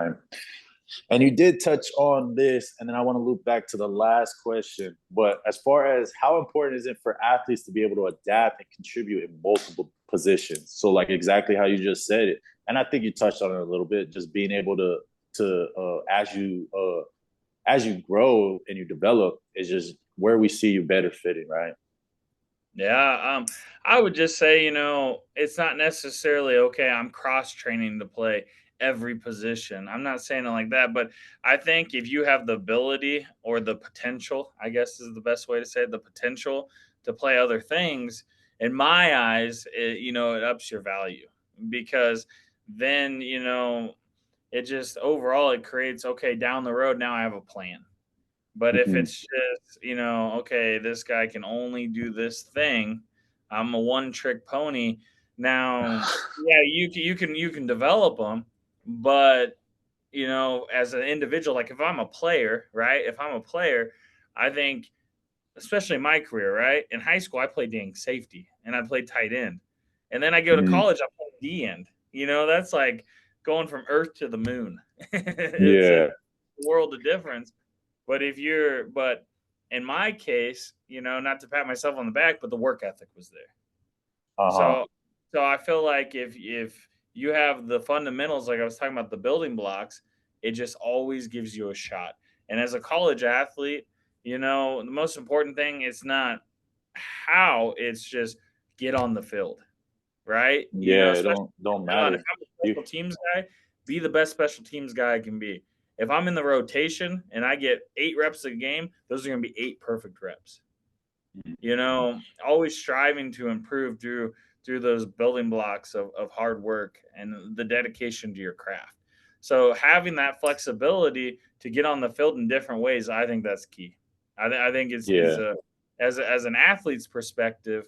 right? And you did touch on this, and then I want to loop back to the last question. But as far as how important is it for athletes to be able to adapt and contribute in multiple positions? So, like exactly how you just said it, and I think you touched on it a little bit. Just being able to as you grow and you develop is just where we see you better fitting, right? Yeah, I would just say, it's not necessarily okay. I'm cross training to play every position. I'm not saying it like that, but I think if you have the ability or the potential, I guess is the best way to say it, the potential to play other things, in my eyes, it ups your value because then, it just overall it creates, okay, down the road, now I have a plan. But if Mm-hmm. it's just, okay, this guy can only do this thing, I'm a one trick pony. Now, yeah, you can develop them, but as an individual, like if I'm a player, right? If I'm a player, I think, especially in my career, right? In high school, I played dang safety and I played tight end, and then I go to Mm-hmm. college, I play D end. That's like going from Earth to the moon. It's a Yeah. world of difference. But in my case, not to pat myself on the back, but the work ethic was there. Uh huh. So so I feel like if you have the fundamentals, like I was talking about the building blocks, it just always gives you a shot. And as a college athlete, the most important thing is not how, it's just get on the field, right? Yeah. It Especially don't if matter. I'm a You special teams guy, be the best special teams guy I can be. If I'm in the rotation and I get 8 reps a game, those are going to be 8 perfect reps. Always striving to improve through those building blocks of hard work and the dedication to your craft. So having that flexibility to get on the field in different ways, I think that's key. I think is yeah. a as an athlete's perspective,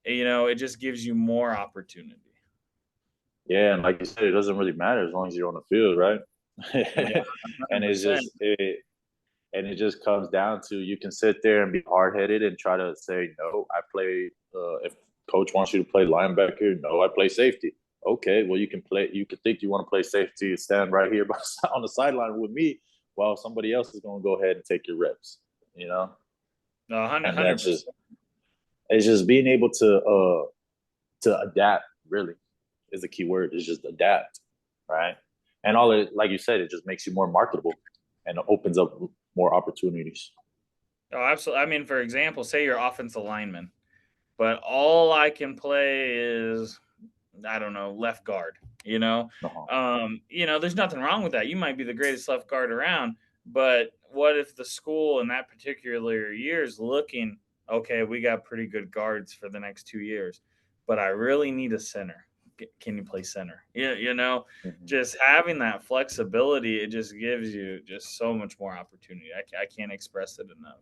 it just gives you more opportunity. Yeah, and like you said, it doesn't really matter as long as you're on the field, right? Yeah, and it's 100%. just it just comes down to you can sit there and be hard headed and try to say no. I play if coach wants you to play linebacker, no, I play safety. Okay, well you can play. You can think you want to play safety and stand right here on the sideline with me, while somebody else is going to go ahead and take your reps. You know, No, 100 and that's just 100%. it's just being able to adapt. Really, is the key word. Is just adapt, right? And all it, like you said, it just makes you more marketable and opens up more opportunities. Oh, absolutely. I mean, for example, say you're offensive lineman, but all I can play is, I don't know, left guard. Uh-huh. There's nothing wrong with that. You might be the greatest left guard around, but what if the school in that particular year is looking, okay, we got pretty good guards for the next 2 years, but I really need a center. Can you play center? Yeah, Mm-hmm. just having that flexibility, it just gives you just so much more opportunity. I can't express it enough.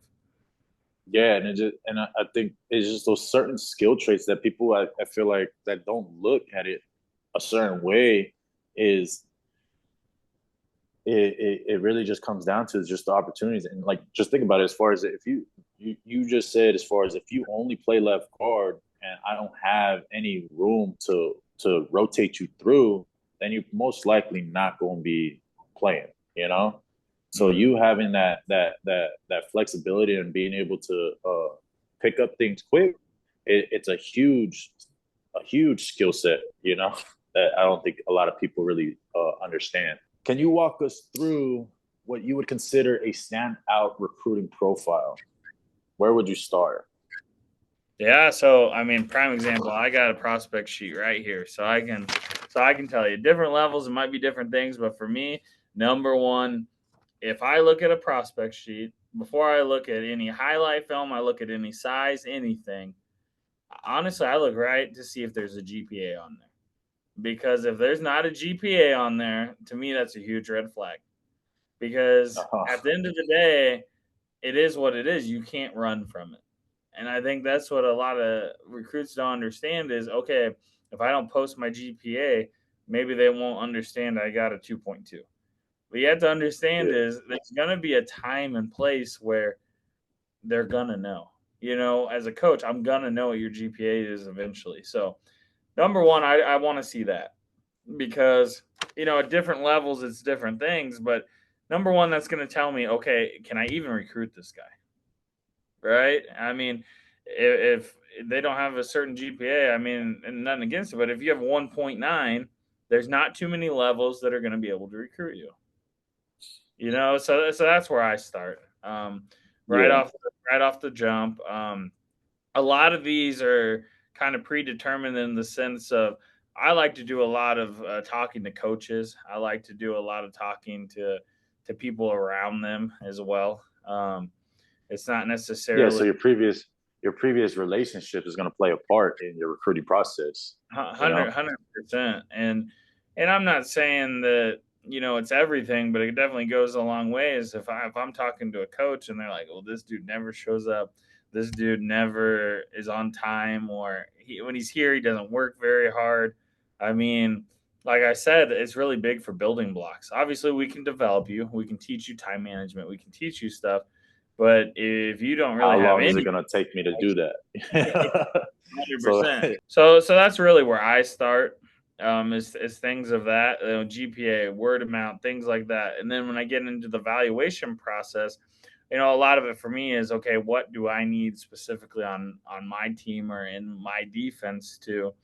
Yeah, and I think it's just those certain skill traits that people I feel like that don't look at it a certain way is it really just comes down to just the opportunities and like just think about it as far as if you just said as far as if you only play left guard and I don't have any room to rotate you through, then you're most likely not going to be playing, you know? So Mm. you having that flexibility and being able to pick up things quick, it's a huge skill set, you know, that I don't think a lot of people really understand. Can you walk us through what you would consider a standout recruiting profile? Where would you start? Yeah, so I mean, prime example, I got a prospect sheet right here. So I can tell you different levels, it might be different things, but for me, number one, if I look at a prospect sheet, before I look at any highlight film, I look at any size, anything. Honestly, I look right to see if there's a GPA on there. Because if there's not a GPA on there, to me that's a huge red flag. Because Uh-huh. at the end of the day, it is what it is. You can't run from it. And I think that's what a lot of recruits don't understand is, okay, if I don't post my GPA, maybe they won't understand I got a 2.2. What you have to understand Yeah. is there's going to be a time and place where they're going to know. As a coach, I'm going to know what your GPA is eventually. So, number one, I want to see that. because at different levels it's different things. But number one, that's going to tell me, okay, can I even recruit this guy? Right? I mean, if they don't have a certain GPA, I mean, and nothing against it, but if you have 1.9, there's not too many levels that are going to be able to recruit you. So that's where I start. Right Yeah. off right off the jump. A lot of these are kind of predetermined in the sense of I like to do a lot of talking to coaches. I like to do a lot of talking to people around them as well. It's not Yeah. So necessarily your previous relationship is going to play a part in your recruiting process. You know. 100%. And I'm not saying that it's everything, but it definitely goes a long ways. If I'm talking to a coach and they're like, "Well, this dude never shows up. This dude never is on time, or when he's here, he doesn't work very hard." I mean, like I said, it's really big for building blocks. Obviously, we can develop you. We can teach you time management. We can teach you stuff. But if you don't really How have long is it any, going to take me to do that? hundred So percent. So that's really where I start. Is things of that GPA, word amount, things like that, and then when I get into the valuation process, a lot of it for me is okay. What do I need specifically on my team or in my defense to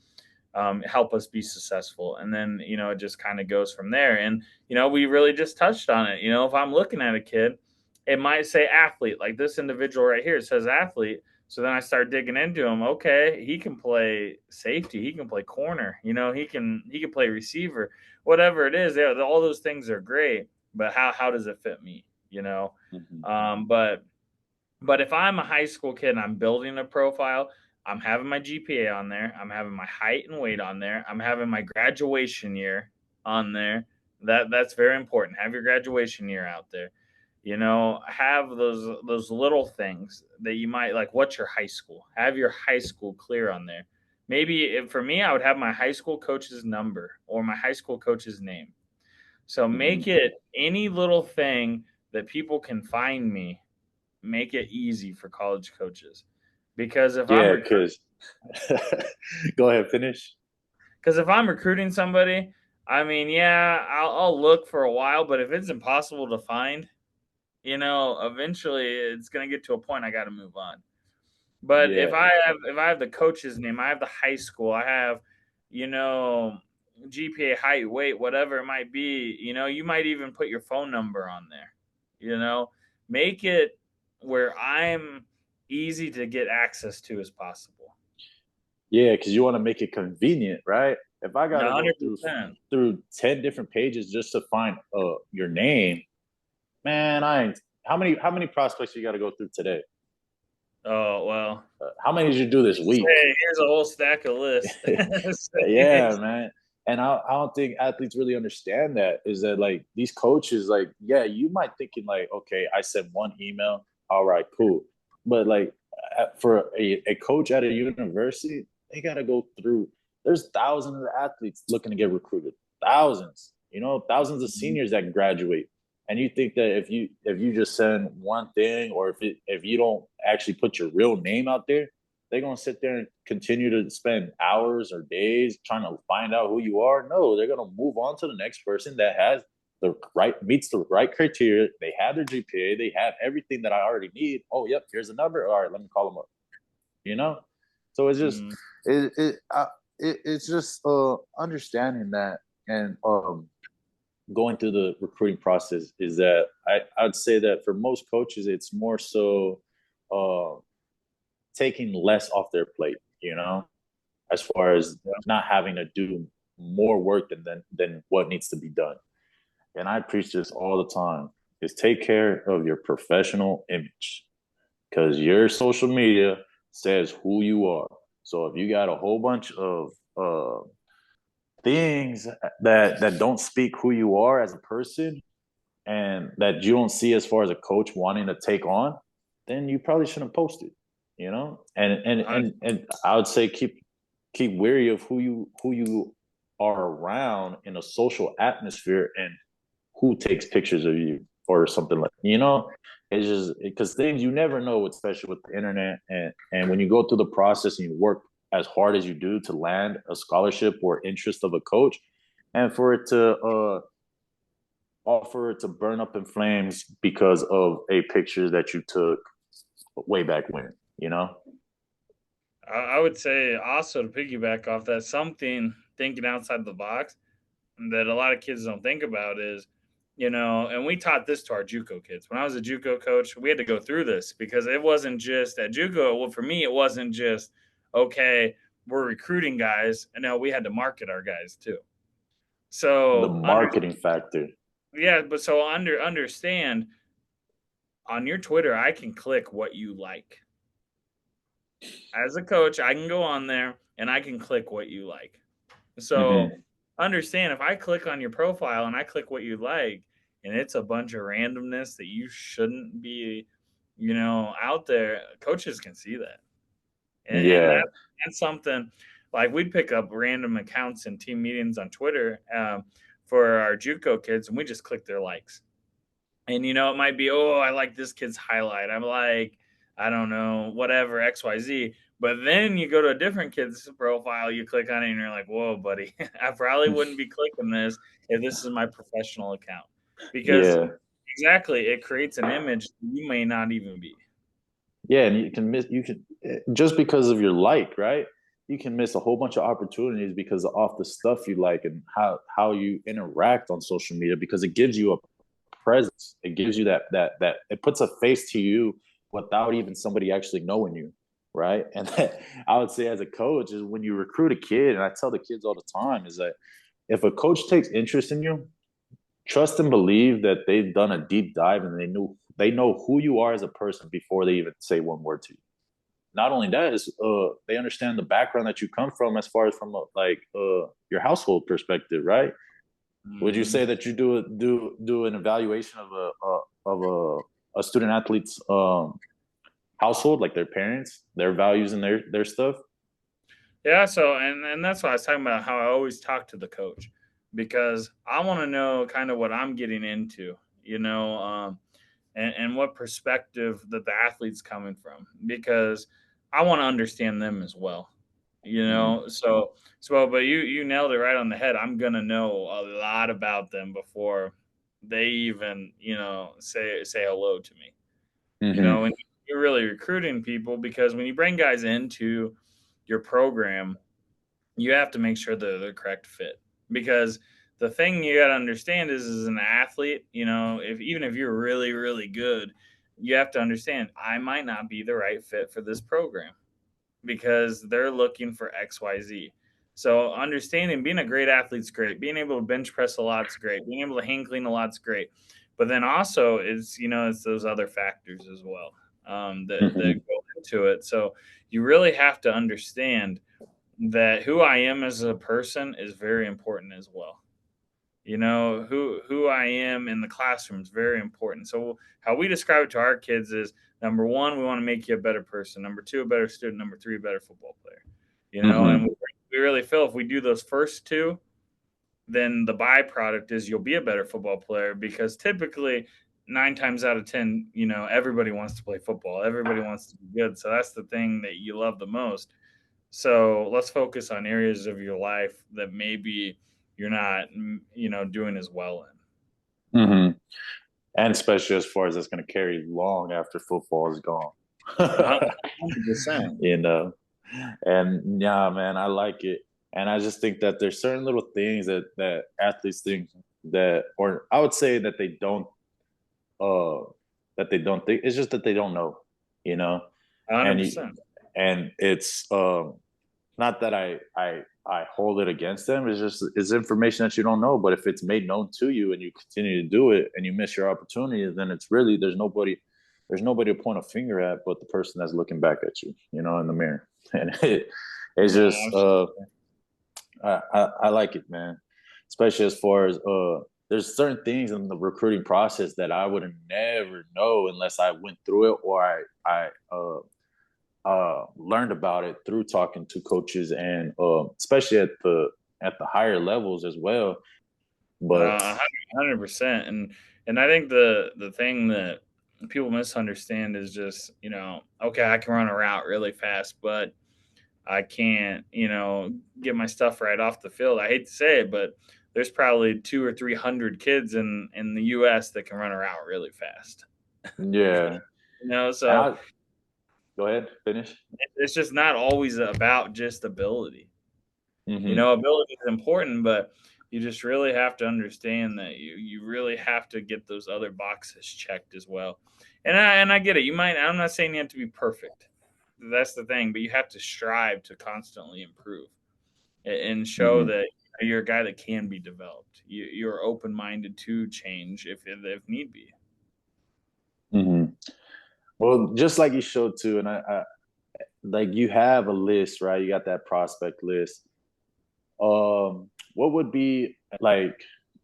help us be successful? And then it just kind of goes from there. And we really just touched on it. If I'm looking at a kid, it might say athlete, like this individual right here. It says athlete. So then I start digging into him. Okay, he can play safety. He can play corner. He can play receiver. Whatever it is, all those things are great. But how does it fit me? You know. mhm. But if I'm a high school kid and I'm building a profile, I'm having my GPA on there. I'm having my height and weight on there. I'm having my graduation year on there. That's very important. Have your graduation year out there. Have those little things that you might like. What's your high school? Have your high school clear on there. Maybe for me, I would have my high school coach's number or my high school coach's name. So Mhm. make it any little thing that people can find me, make it easy for college coaches. Because if I'm Yeah, recruiting because go ahead, finish. because if I'm recruiting somebody, I mean, yeah, I'll look for a while, but if it's impossible to find, eventually it's gonna get to a point I got to move on. But Yeah, if I have the coach's name, I have the high school, I have, you know, GPA, height, weight, whatever it might be, you might even put your phone number on there. Make it where I'm easy to get access to as possible. yeah, because you want to make it convenient, right? If I got to go through 100%. 10 different pages just to find your name, man, I ain't. How many prospects you got to go through today? Oh, well. How many did you do this week? Hey, here's a whole stack of lists. Yeah, man. And I don't think athletes really understand that is that like these coaches, like, yeah, you might thinking like, okay, I sent one email. All right, cool. But like for a coach at a university, they got to go through, there's thousands of athletes looking to get recruited, thousands, thousands of seniors that graduate. And you think that if you just send one thing or if you don't actually put your real name out there, they're gonna sit there and continue to spend hours or days trying to find out who you are. No, they're gonna move on to the next person that has the right meets the right criteria. They have their GPA, they have everything that I already need. Oh, yep, here's a number. All right, let me call them up. You know, so it's just Mm, it's just understanding that and going through the recruiting process is that I'd say that for most coaches it's more so uh, taking less off their plate, as far as not having to do more work than what needs to be done. And I preach this all the time is take care of your professional image because your social media says who you are. So if you got a whole bunch of things that don't speak who you are as a person and that you don't see as far as a coach wanting to take on, then you probably shouldn't post it. And I would say keep wary of who you are around in a social atmosphere and who takes pictures of you or something like. It's just because things you never know, especially with the internet, and when you go through the process and you work as hard as you do to land a scholarship or interest of a coach, and for it to offer to burn up in flames because of a picture that you took way back when, you know? I would say also to piggyback off that, something thinking outside the box that a lot of kids don't think about is, and we taught this to our JUCO kids. When I was a JUCO coach, we had to go through this because it wasn't just at JUCO. Well, for me, it wasn't just okay. We're recruiting guys, and no, we had to market our guys too. The So marketing factor. yeah, but so understand on your Twitter, I can click what you like. As a coach, I can go on there and I can click what you like. So Mm-hmm. understand if I click on your profile and I click what you like, and it's a bunch of randomness that you shouldn't be, out there, coaches can see that. And Yeah. that's something like we'd pick up random accounts in team meetings on Twitter for our JUCO kids, and we just click their likes. And it might be, oh, I like this kid's highlight. I'm like, I don't know, whatever, XYZ. But then you go to a different kid's profile, you click on it, and you're like, whoa, buddy, I probably wouldn't be clicking this if this is my professional account. Because Yeah. exactly, it creates an image you may not even be. Yeah, and you can just because of your like, right? You can miss a whole bunch of opportunities because of off the stuff you like and how you interact on social media because it gives you a presence. It gives you that it puts a face to you without even somebody actually knowing you, right? And that, I would say as a coach is when you recruit a kid, and I tell the kids all the time is that if a coach takes interest in you, trust and believe that they've done a deep dive and they know who you are as a person before they even say one word to you. Not only that is they understand the background that you come from as far as from your household perspective, right? Would you Mm-hmm. say that you do an evaluation of a student athlete's household, like their parents, their values and their stuff? Yeah, so and that's why I was talking about how I always talk to the coach because I want to know kind of what I'm getting into, and what perspective that the athlete's coming from because I want to understand them as well. Mm-hmm. But you nailed it right on the head. I'm gonna know a lot about them before they even say hello to me. Mm-hmm. And you're really recruiting people because when you bring guys into your program, you have to make sure they're the correct fit because the thing you got to understand is as an athlete, if even if you're really really good, you have to understand I might not be the right fit for this program because they're looking for XYZ. So understanding being a great athlete's great, being able to bench press a lot's great, being able to hang clean a lot's great, but then also it's those other factors as well that Mm-hmm. go into it. So you really have to understand that who I am as a person is very important as well. Who I am in the classroom is very important. So how we describe it to our kids is number one, we want to make you a better person. Number two, a better student. Number three, a better football player. And Mm-hmm. we really feel if we do those first two, then the byproduct is you'll be a better football player because typically 9 times out of 10, everybody wants to play football. Everybody wants to be good. So that's the thing that you love the most. So let's focus on areas of your life that maybe you're not, doing as well Mm-hmm. And especially as far as it's going to carry long after football is gone. in. 100%. you know, and yeah, man, I like it, and I just think that there's certain little things that athletes think that, or I would say uh that they don't think. It's just that they don't know, you know, and you, 100%. and it's not that I hold it against them. It's just it's information that you don't know. But if it's made known to you and you continue to do it and you miss your opportunity, then it's really there's nobody to point a finger at but the person that's looking back at you, you know, in the mirror. And it's No, just absolutely. I like it, man. Especially as far as there's certain things in the recruiting process that I would never know unless I went through it or I learned about it through talking to coaches and especially at the higher levels as well. No, But 100%. And I think the thing that people misunderstand is just, okay, I can run a route really fast, but I can't, get my stuff right off the field. I hate to say it, but there's probably 200 or 300 kids in the U.S. that can run a route really fast. Yeah. And So I go ahead, finish. it's just not always about just ability. Hmm. Ability is important, but you just really have to understand that you really have to get those other boxes checked as well. And I get it. I'm not saying you have to be perfect. That's the thing, but you have to strive to constantly improve and show Hmm. that you're a guy that can be developed. You're open minded to change if need be. Hmm. Well, just like you showed too, and I like you have a list, right? You got that prospect list. What would be like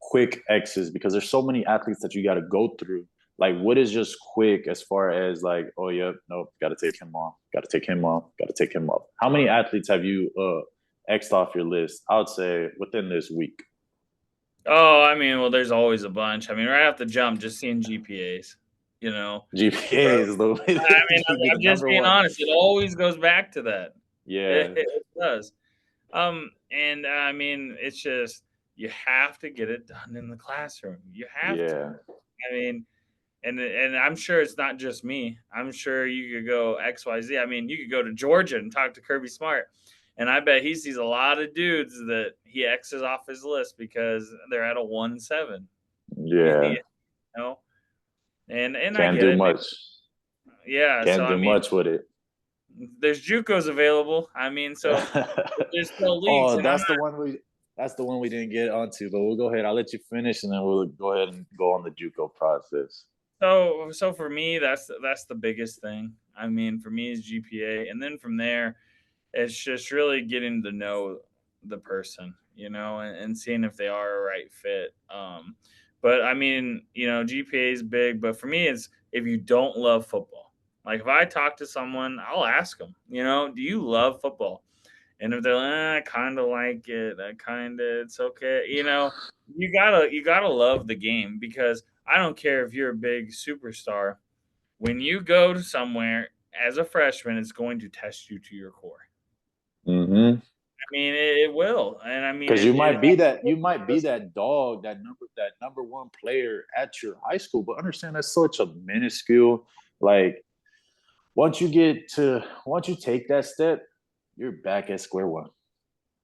quick X's because there's so many athletes that you got to go through. Like, what is just quick as far as like, oh yeah, nope, got to take him off, got to take him off, got to take him off. How many athletes have you X'd off your list? I would say within this week. Oh, I mean, well, there's always a bunch. I mean, right off the jump, just seeing GPAs, you know. GPA is the I mean, should be the I'm just number being one. honest. It always goes back to that. Yeah, It does. And I mean, it's just you have to get it done in the classroom. You have to. yeah. I mean, and I'm sure it's not just me. I'm sure you could go XYZ. I mean, you could go to Georgia and talk to Kirby Smart, and I bet he sees a lot of dudes that he X's off his list because they're at a 1.7. Yeah, You know, and I can't get do it. much. Yeah. So Can't I do mean, much with it. there's JUCOs available. I mean, so there's still leagues, Oh, and I'm that's the one we didn't get onto, but we'll go ahead. I'll let you finish and then we'll go ahead and go on the JUCO process. so for me, that's the biggest thing. I mean, for me is GPA, and then from there, it's just really getting to know the person, and seeing if they are a right fit. But I mean, GPA is big, but for me, it's if you don't love football. Like if I talk to someone, I'll ask them, do you love football? And if they're like, I kind of like it, it's okay. You gotta love the game because I don't care if you're a big superstar. When you go to somewhere as a freshman, it's going to test you to your core. Mm-hmm. I mean, it will, and I mean, Because it you might be that dog, that number one player at your high school, but understand that's such a minuscule. Like once you take that step, you're back at square one.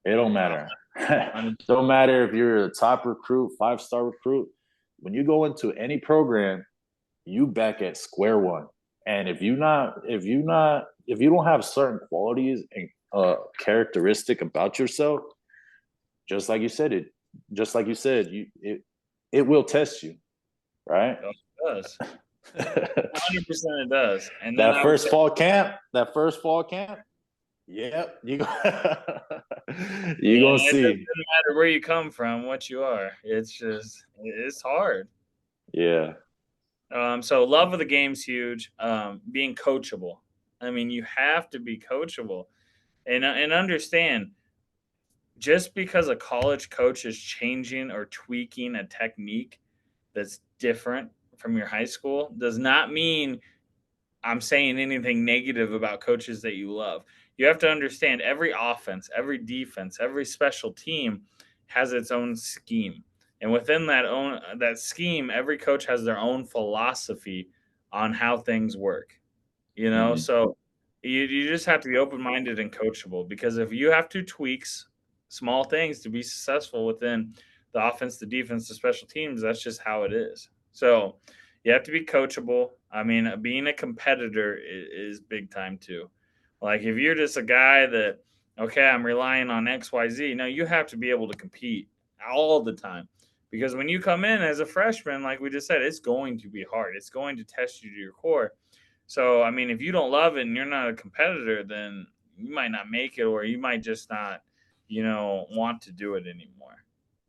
It don't matter. I Don't matter if you're a top recruit, 5-star recruit. When you go into any program, you back at square one. And if you don't have certain qualities and characteristic about yourself, just like you said it, just like you said, it will test you, right? it does. 100% it does. And then that I would first say, fall camp, that first fall camp, yep, you and gonna it doesn't see, matter where you come from, what you are. It's hard. yeah. So love of the game's huge. Being coachable. I mean, you have to be coachable and understand just because a college coach is changing or tweaking a technique that's different from your high school does not mean I'm saying anything negative about coaches that you love. You have to understand every offense, every defense, every special team has its own scheme. And within that scheme, every coach has their own philosophy on how things work. Mm-hmm. So you just have to be open minded and coachable because if you have to tweaks small things to be successful within the offense, the defense, the special teams, that's just how it is. So you have to be coachable. I mean, being a competitor is big time too. Like if you're just a guy that, okay, I'm relying on XYZ, no, you have to be able to compete all the time. Because when you come in as a freshman, like we just said, it's going to be hard. It's going to test you to your core. So, I mean, if you don't love it and you're not a competitor, then you might not make it, or you might just not, want to do it anymore.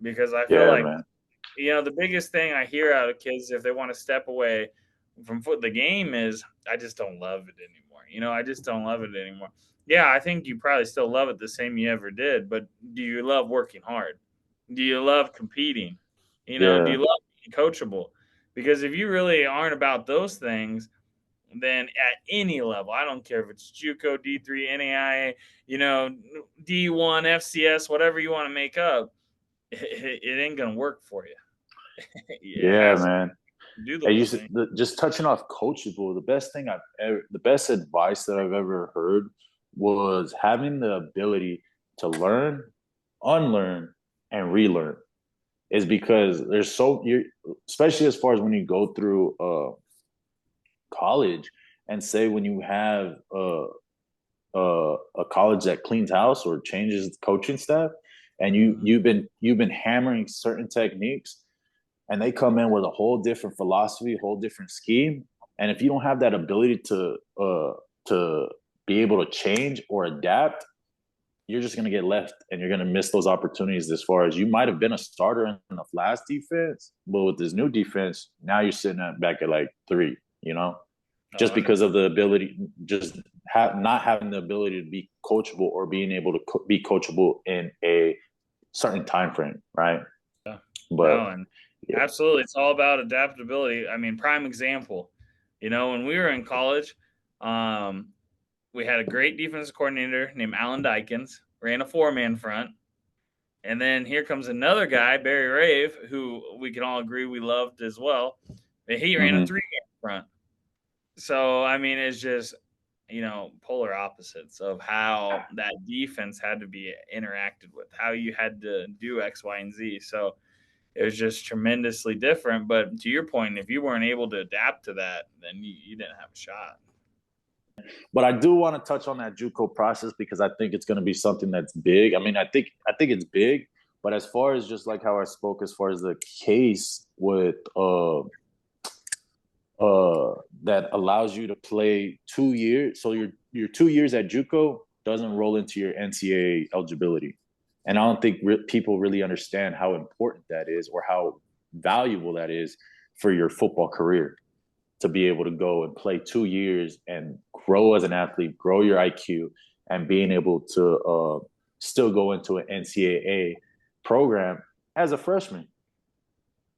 Because I feel Yeah, like, man. the biggest thing I hear out of kids if they want to step away from the game is, I just don't love it anymore. I just don't love it anymore. Yeah, I think you probably still love it the same you ever did, but do you love working hard? Do you love competing? Do Yeah. you love being coachable? Because if you really aren't about those things, then at any level, I don't care if it's JUCO, D3, NAIA, D1, FCS, whatever you want to make up, it ain't gonna work for you. It Yeah, has to man. do the And whole thing. just touching off coachable, the best advice that I've ever heard was having the ability to learn, unlearn, and relearn. Is because you, especially as far as when you go through college, and say when you have a college that cleans house or changes coaching staff, and Mhm. you've been hammering certain techniques, and they come in with a whole different philosophy, a whole different scheme. And if you don't have that ability to be able to change or adapt, you're just going to get left, and you're going to miss those opportunities. As far as you might have been a starter in the last defense, but with this new defense, now you're sitting back at like 3. You know, Oh, just because of 100%. the ability, just not having the ability to be coachable or being able to be coachable in a certain time frame, right? Yeah. But No, and yeah. absolutely, it's all about adaptability. I mean, prime example, when we were in college, um, we had a great defensive coordinator named Alan Dykens, ran a 4-man front. And then here comes another guy, Barry Rave, who we can all agree we loved as well. But he ran a Mm-hmm. 3-man front. So, I mean, it's just, polar opposites of how that defense had to be interacted with, how you had to do X, Y, and Z. So it was just tremendously different. But to your point, if you weren't able to adapt to that, then you didn't have a shot. But I do want to touch on that JUCO process because I think it's going to be something that's big. I mean, I think it's big, but as far as just like how I spoke, as far as the case with that allows you to play 2 years, so your 2 years at JUCO doesn't roll into your NCAA eligibility, and I don't think people really understand how important that is or how valuable that is for your football career, to be able to go and play 2 years and grow as an athlete, grow your IQ, and being able to still go into an NCAA program as a freshman.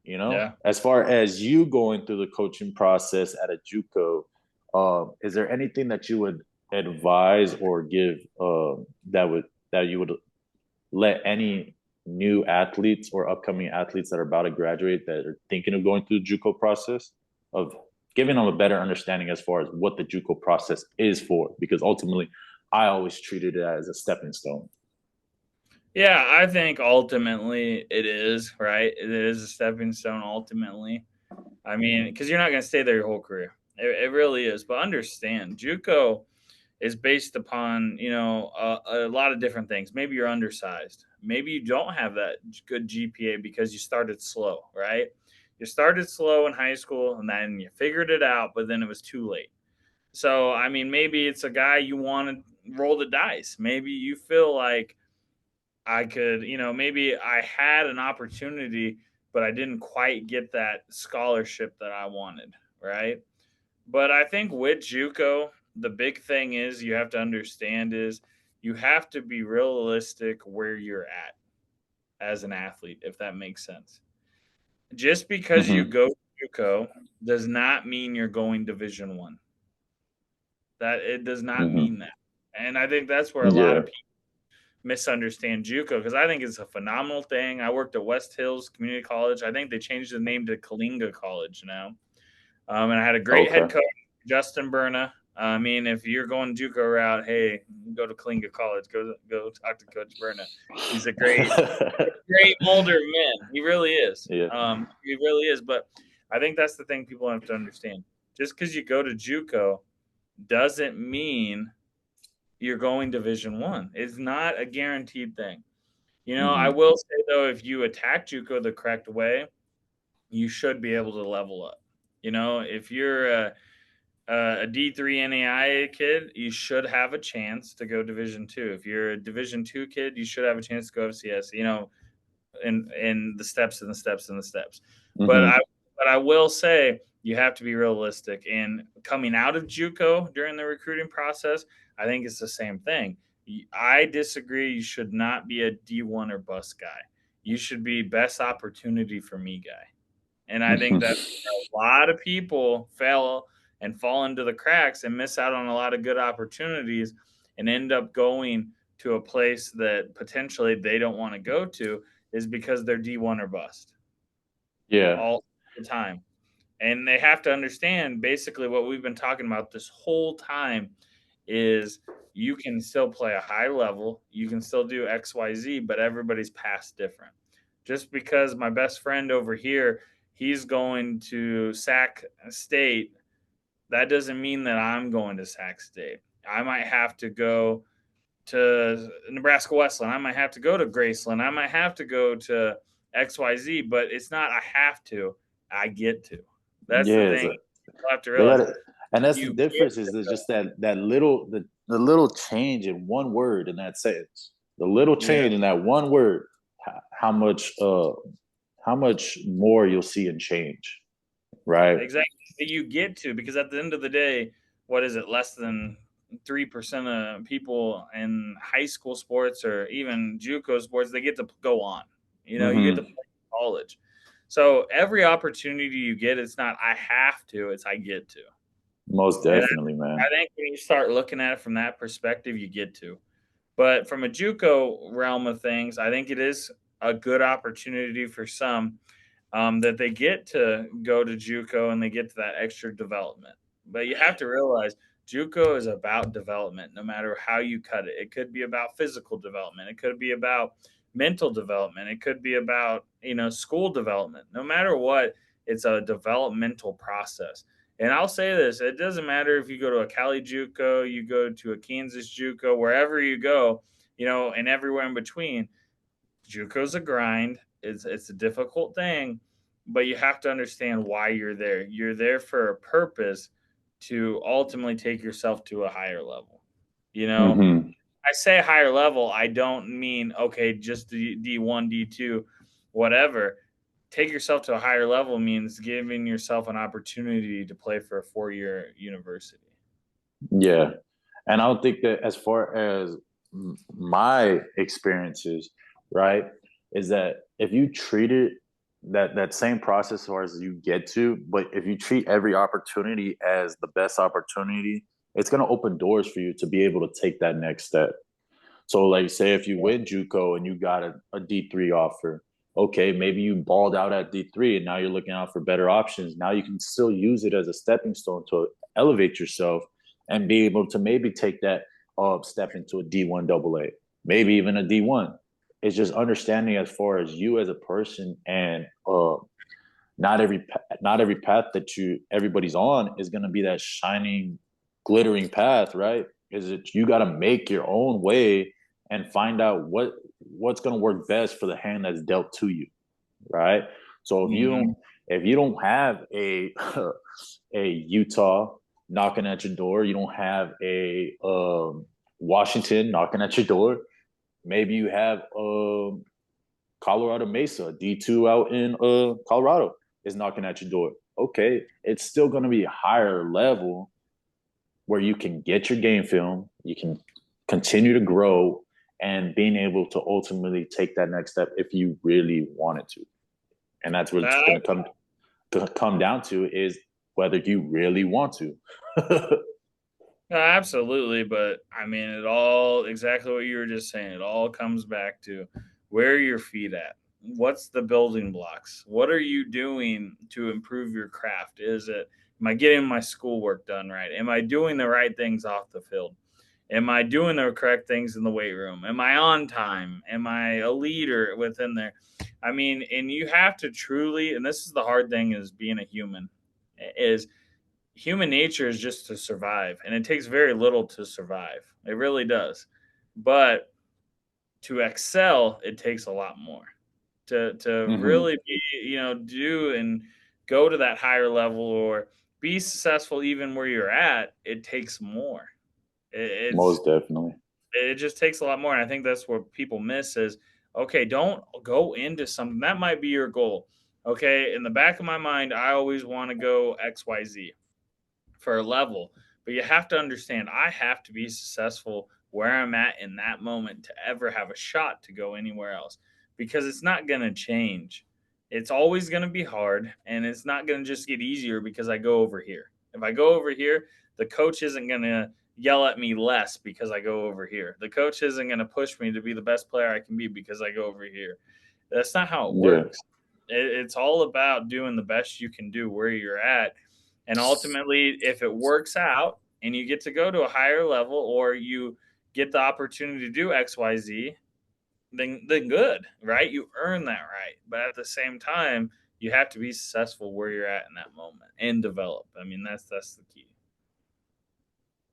You know, Yeah. as far as you going through the coaching process at a JUCO, is there anything that you would advise or give that you would let any new athletes or upcoming athletes that are about to graduate that are thinking of going through the JUCO process, of giving them a better understanding as far as what the JUCO process is for? Because ultimately, I always treated it as a stepping stone. Yeah, I think ultimately it is, right? It is a stepping stone ultimately. I mean, because you're not going to stay there your whole career. It really is. But understand, JUCO is based upon a lot of different things. Maybe you're undersized. Maybe you don't have that good GPA because you started slow, right? You started slow in high school and then you figured it out, but then it was too late. So I mean, maybe it's a guy you want to roll the dice. Maybe you feel like I could, maybe I had an opportunity, but I didn't quite get that scholarship that I wanted, right? But I think with JUCO, the big thing is you have to understand is you have to be realistic where you're at as an athlete, if that makes sense. Just because you Mm-hmm. go to JUCO does not mean you're going Division 1. That it does not Mm-hmm. mean that. And I think that's where a lot Yeah. of people misunderstand JUCO because I think it's a phenomenal thing. I worked at West Hills Community College. I think they changed the name to Kalinga College now. And I had a great head Okay. coach, Justin Berna. I mean, if you're going JUCO route, hey, go to Kalinga College. Go talk to Coach Berna. He's a great older man. He really is. Yeah. He really is. But I think that's the thing people have to understand. Just because you go to JUCO doesn't mean you're going Division 1. It's not a guaranteed thing. I Mm-hmm. will say though, if you attack JUCO the correct way, you should be able to level up. If you're a D3 NAIA kid, you should have a chance to go Division 2. If you're a Division 2 kid, you should have a chance to go FCS. In the steps and the steps and the steps. But I Mm-hmm. but I will say you have to be realistic. And coming out of JUCO during the recruiting process, I think it's the same thing. I disagree. You should not be a D1 or bust guy. You should be best opportunity for me guy. And I think that's where a lot of people fail and fall into the cracks and miss out on a lot of good opportunities and end up going to a place that potentially they don't want to go to is because they're D1 or bust Yeah. all the time. And they have to understand basically what we've been talking about this whole time is you can still play a high level, you can still do XYZ, but everybody's path different. Just because my best friend over here, he's going to Sac State, that doesn't mean that I'm going to Sac State. I might have to go to Nebraska Wesleyan. I might have to go to Graceland. I might have to go to XYZ, but it's not I have to, I get to. That's the Yeah. thing. You have to They got realize it. And that's the you difference is there's just that little the little change in one word in that sentence. The little yeah, change in that one word, how much more you'll see in change, right? exactly. You get to because at the end of the day, what is it? Less than 3% of people in high school sports or even JUCO sports they get to go on. You get to Mm-hmm. play college. So every opportunity you get, it's not I have to, it's I get to. Most And definitely, man. I think when you start looking at it from that perspective, you get to. But from a JUCO realm of things, I think it is a good opportunity for some that they get to go to JUCO and they get to that extra development. But you have to realize JUCO is about development, no matter how you cut it. It could be about physical development. It could be about mental development. It could be about school development. No matter what, it's a developmental process. And I'll say this: it doesn't matter if you go to a Cali JUCO, you go to a Kansas JUCO, wherever you go, and everywhere in between. JUCO's a grind. It's a difficult thing, but you have to understand why you're there. You're there for a purpose to ultimately take yourself to a higher level. You know, Mm-hmm. I say higher level, I don't mean okay, just D1, D2, whatever. Take yourself to a higher level means giving yourself an opportunity to play for a 4-year university. Yeah. And I don't think that as far as my experiences, right, is that if you treat it that same process as far as you get to, but if you treat every opportunity as the best opportunity, it's going to open doors for you to be able to take that next step. So, like, say if you win JUCO and you got a D3 offer, okay, maybe you balled out at D3 and now you're looking out for better options. Now you can still use it as a stepping stone to elevate yourself and be able to maybe take that step into a D1 AA, maybe even a D1. It's just understanding as far as you as a person and not every path that everybody's on is going to be that shining, glittering path, right? Is it you got to make your own way and find out what's going to work best for the hand that's dealt to you, right? So Mm-hmm. if you don't have a a Utah knocking at your door, you don't have a Washington knocking at your door. Maybe you have Colorado Mesa, D2 out in Colorado is knocking at your door. Okay, it's still going to be a higher level where you can get your game film, you can continue to grow, and being able to ultimately take that next step if you really wanted to. And that's what it's Uh, going to come down to is whether you really want to. Absolutely, but I mean, it all exactly what you were just saying. It all comes back to where are your feet at? What's the building blocks? What are you doing to improve your craft? Am I getting my schoolwork done right? Am I doing the right things off the field? Am I doing the correct things in the weight room? Am I on time? Am I a leader within there? I mean, and you have to truly, and this is the hard thing is being a human, is human nature is just to survive, and it takes very little to survive. It really does. But to excel, it takes a lot more. To Mm-hmm. really be, do and go to that higher level or be successful even where you're at, it takes more. It's Most definitely. it just takes a lot more. And I think that's what people miss is okay, don't go into something that might be your goal. Okay. In the back of my mind, I always want to go XYZ for a level. But you have to understand, I have to be successful where I'm at in that moment to ever have a shot to go anywhere else because it's not going to change. It's always going to be hard and it's not going to just get easier because I go over here. If I go over here, the coach isn't going to yell at me less because I go over here. The coach isn't going to push me to be the best player I can be because I go over here. That's not how it Yeah. works. It's all about doing the best you can do where you're at. And ultimately, if it works out and you get to go to a higher level or you get the opportunity to do XYZ, then good, right? You earn that right. But at the same time, you have to be successful where you're at in that moment and develop. I mean, that's the key.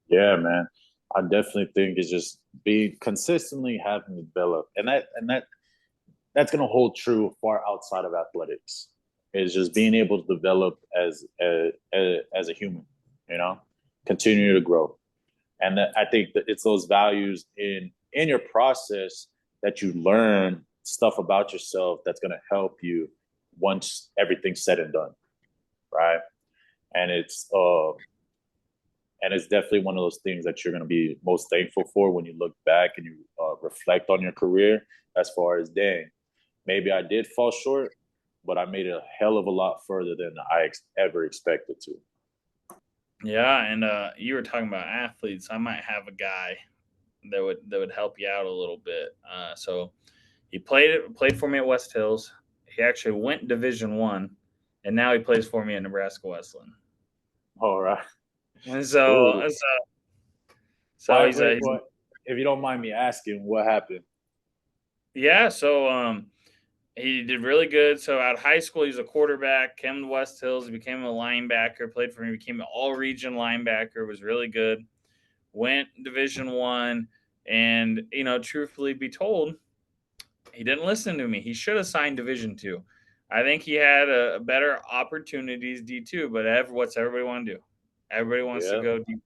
Yeah, man. I definitely think it's just be consistently having to develop, that's going to hold true far outside of athletics. Is just being able to develop as a human, you know, continue to grow, and that, I think that it's those values in your process that you learn stuff about yourself that's going to help you once everything's said and done, right? And it's definitely one of those things that you're going to be most thankful for when you look back and you reflect on your career as far as, dang, maybe I did fall short, but I made it a hell of a lot further than I ever expected to. Yeah, and you were talking about athletes. I might have a guy that would help you out a little bit. So he played for me at West Hills. He actually went Division 1, and now he plays for me at Nebraska Wesleyan. All right. And so, Ooh. so Why, he's a wait, what? If you don't mind me asking, what happened? yeah. So he did really good. So out of high school, he was a quarterback. Came to West Hills, he became a linebacker. Played for me, became an all-region linebacker. Was really good. Went Division 1, and truthfully be told, he didn't listen to me. He should have signed Division 2. I think he had a better opportunities D2, but what's everybody want to do? Everybody wants to Yeah. go D. Yeah, they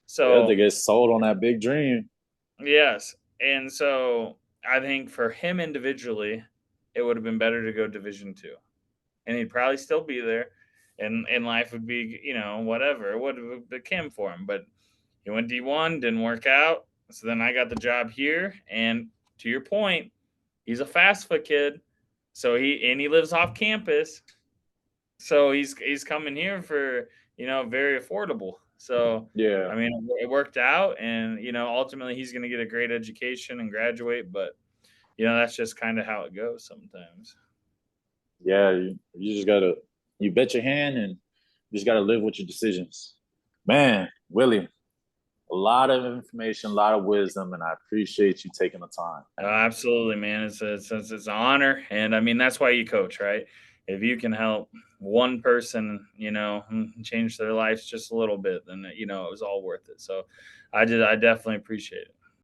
So get sold on that big dream. yes, and so I think for him individually, it would have been better to go Division 2, and he'd probably still be there, and life would be whatever it would have become for him. But he went D1, didn't work out. So then I got the job here, and to your point, he's a FAFSA kid, so he lives off campus, so he's coming here for very affordable. So Yeah. I mean, it worked out, and ultimately he's going to get a great education and graduate. But that's just kind of how it goes sometimes. Yeah. You just gotta you bet your hand and you just gotta live with your decisions. Man, William, a lot of information, a lot of wisdom, and I appreciate you taking the time. Absolutely, man. It's an honor, and I mean that's why you coach, right? If you can help one person, change their lives just a little bit, then it was all worth it. So, I definitely appreciate it.